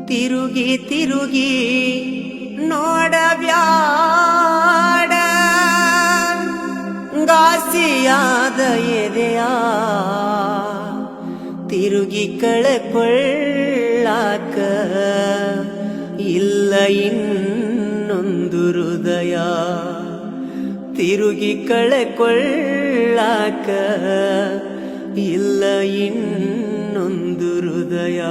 ತಿರುಗಿ ತಿರುಗಿ ನೋಡಬ್ಯಾಡ ಗಾಸಿಯಾದ ಎದೆಯ ತಿರುಗಿ ಕಳಕೊಳ್ಳಾಕ ಇಲ್ಲ ಇನ್ನೊಂದು ಹೃದಯ ತಿರುಗಿ ಕಳಕೊಳ್ಳಾಕ ಇಲ್ಲ ಇನ್ನೊಂದು ಹೃದಯ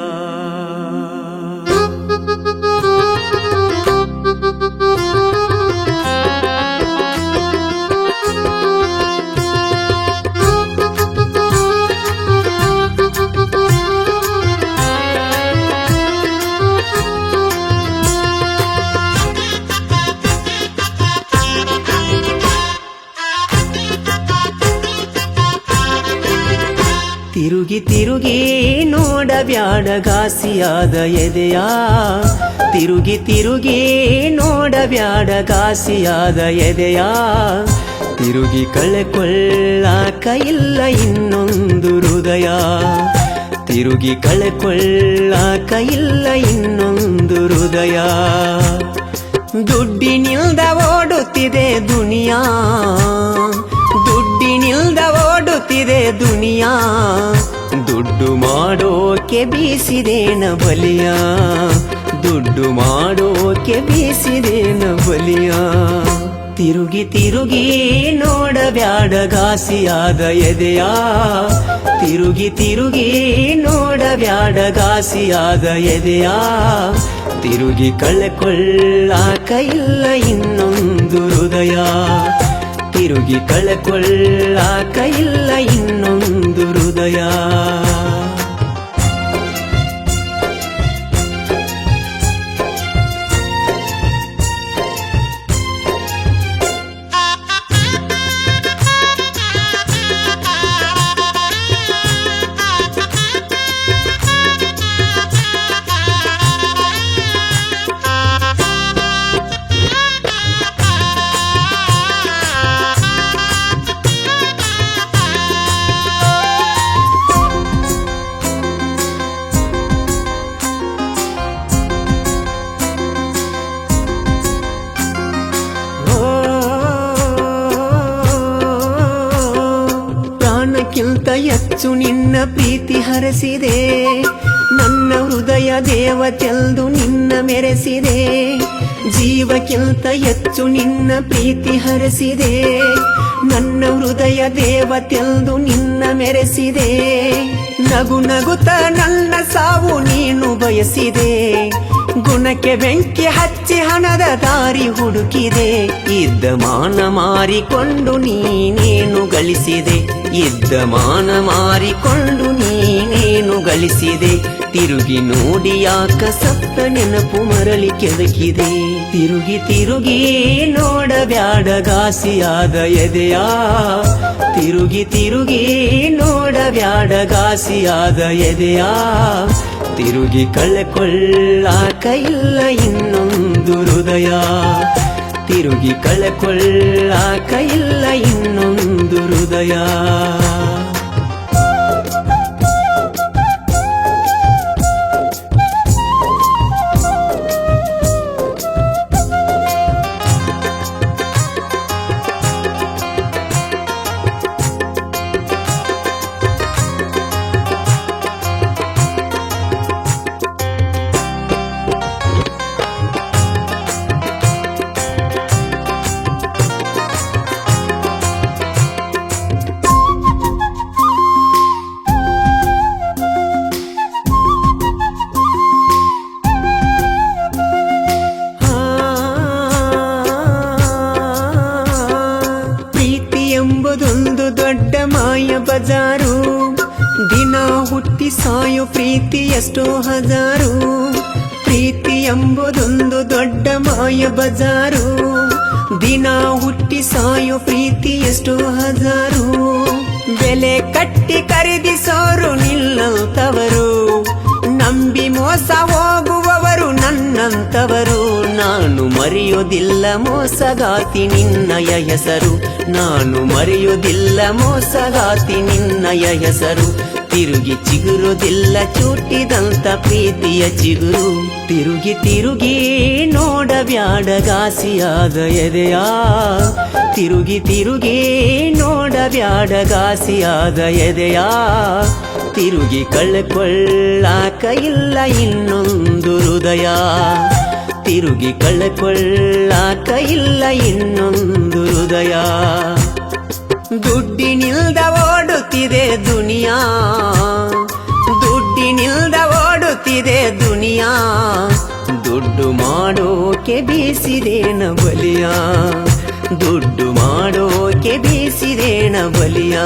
ತಿರುಗಿ ತಿರುಗಿ ನೋಡಬ್ಯಾಡ ಗಾಸಿಯಾದ ಎದೆಯ ತಿರುಗಿ ತಿರುಗಿ ನೋಡಬ್ಯಾಡ ಗಾಸಿಯಾದ ಎದೆಯ ತಿರುಗಿ ಕಳೆಕೊಳ್ಳಾಕ ಇಲ್ಲ ಇನ್ನೊಂದು ಹೃದಯ ತಿರುಗಿ ಕಳೆಕೊಳ್ಳಾಕ ಇಲ್ಲ ಇನ್ನೊಂದು ಹೃದಯ ದುಡ್ಡಿನಿಲ್ದ ಓಡುತ್ತಿದೆ ದುನಿಯಾ ದುಡ್ಡಿನಿಲ್ದ ಓಡುತ್ತಿದೆ ದುನಿಯಾ ದುಡ್ಡು ಮಾಡೋಕೆ ಬೀಸಿದೇನ ಬಲಿಯ ದುಡ್ಡು ಮಾಡೋಕೆ ಬೀಸಿದೇನ ಬಲಿಯ ತಿರುಗಿ ತಿರುಗಿ ನೋಡಬ್ಯಾಡ ಗಾಸಿಯಾದ ಎದೆಯ ತಿರುಗಿ ತಿರುಗಿ ನೋಡಬ್ಯಾಡ ಗಾಸಿಯಾದ ಎದೆಯ ತಿರುಗಿ ಕಳೆಕೊಳ್ಳಾಕ ಇಲ್ಲ ಇನ್ನೊಂದು ಹೃದಯ ತಿರುಗಿ ಕಳೆಕೊಳ್ಳಾಕ ಇಲ್ಲ ಇನ್ನೊಂದು ಹೃದಯ ಕಿಂತ ಹೆಚ್ಚು ನಿನ್ನ ಪ್ರೀತಿ ಹರಸಿದೆ ನನ್ನ ಹೃದಯ ದೇವತೆಲ್ದು ನಿನ್ನ ಮೆರೆಸಿದೆ ಜೀವಕ್ಕಿಂತ ಹೆಚ್ಚು ನಿನ್ನ ಪ್ರೀತಿ ಹರಸಿದೆ ನನ್ನ ಹೃದಯ ದೇವತೆಲ್ದು ನಿನ್ನ ಮೆರೆಸಿದೆ ನಗು ನಗುತ್ತ ನನ್ನ ಸಾವು ನೀನು ಬಯಸಿದೆ ಗುಣಕ್ಕೆ ಬೆಂಕಿ ಹಚ್ಚಿ ಹಣದ ದಾರಿ ಹುಡುಕಿದೆ ಇದ್ದ ಮಾನ ಮಾರಿಕೊಂಡು ನೀನೇನು ಗಳಿಸಿದೆ ಇದ್ದ ಮಾನ ಮಾರಿಕೊಂಡು ನೀನೇನು ಗಳಿಸಿದೆ ತಿರುಗಿ ನೋಡಿ ಯಾಕ ಸತ್ತ ನೆನಪು ಮರಳಿ ಕೆದಕಿದೆ ತಿರುಗಿ ತಿರುಗಿ ನೋಡಬ್ಯಾಡ ಗಾಸಿಯಾದ ಎದೆಯ ತಿರುಗಿ ತಿರುಗಿ ನೋಡಬ್ಯಾಡ ಗಾಸಿಯಾದ ಎದೆಯ ತಿರುಗಿ ಕಳೆಕೊಳ್ಳಾಕ ಇಲ್ಲ ಇನ್ನೊಂದು ಹೃದಯ ತಿರುಗಿ ಕಳೆಕೊಳ್ಳಾಕ ಇಲ್ಲ ಇನ್ನೊಂದು ಹೃದಯ ಎಂಬುದೊಂದು ದೊಡ್ಡ ಮಾಯ ಬಜಾರು ದಿನ ಹುಟ್ಟಿ ಸಾಯೋ ಪ್ರೀತಿ ಎಷ್ಟೋ ಹಜಾರು ಪ್ರೀತಿ ಎಂಬುದೊಂದು ದೊಡ್ಡ ಮಾಯ ಬಜಾರು ದಿನ ಹುಟ್ಟಿ ಸಾಯೋ ಪ್ರೀತಿ ಎಷ್ಟೋ ಹಜಾರು ಬೆಲೆ ಕಟ್ಟಿ ಖರೀದಿಸೋರು ನಿಲ್ಲಂತವರು ನಂಬಿ ಮೋಸ ಹೋಗುವವರು ನನ್ನಂತವರು, ನಾನು ಮರೆಯೋದಿಲ್ಲ ಮೋಸಗಾತಿ ನಿನ್ನಯ ಹೆಸರು, ನಾನು ಮರೆಯೋದಿಲ್ಲ ಮೋಸಗಾತಿ ನಿನ್ನಯ ಹೆಸರು. ತಿರುಗಿ ಚಿಗುರೋದಿಲ್ಲ ಚೂಟಿದಂತ ಪ್ರೀತಿಯ ಚಿಗುರು, ತಿರುಗಿ ತಿರುಗಿ ನೋಡಬ್ಯಾಡ ಗಾಸಿಯಾದ ಎದೆಯ, ತಿರುಗಿ ತಿರುಗಿ ನೋಡಬ್ಯಾಡ ಗಾಸಿಯಾದ ಎದೆಯ. ತಿರುಗಿ ಕಳ್ಕೊಳ್ಳಾಕ ಇಲ್ಲ ಇನ್ನೊಂದು ಹೃದಯ, ತಿರುಗಿ ಕಳ್ಕೊಳ್ಳಾಕ ಇಲ್ಲ ಇನ್ನೊಂದು ಹೃದಯ. ದುಡ್ಡಿನಿಲ್ದ ಓಡುತ್ತಿದೆ ದುನಿಯಾ, ದುಡ್ಡಿನಿಲ್ದ ಓಡುತ್ತಿದೆ ದುನಿಯಾ, ದುಡ್ಡು ಮಾಡೋಕೆ ಬೀಸಿದೇನ ಬಲಿಯ, ದುಡ್ಡು ಮಾಡೋಕೆ ಬೀಸಿದೇನ ಬಲಿಯ,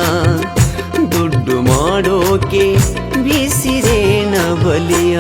ದುಡ್ಡು ಮಾಡೋಕೆ ಬೀಸಿದೇನ ಬಲಿಯ.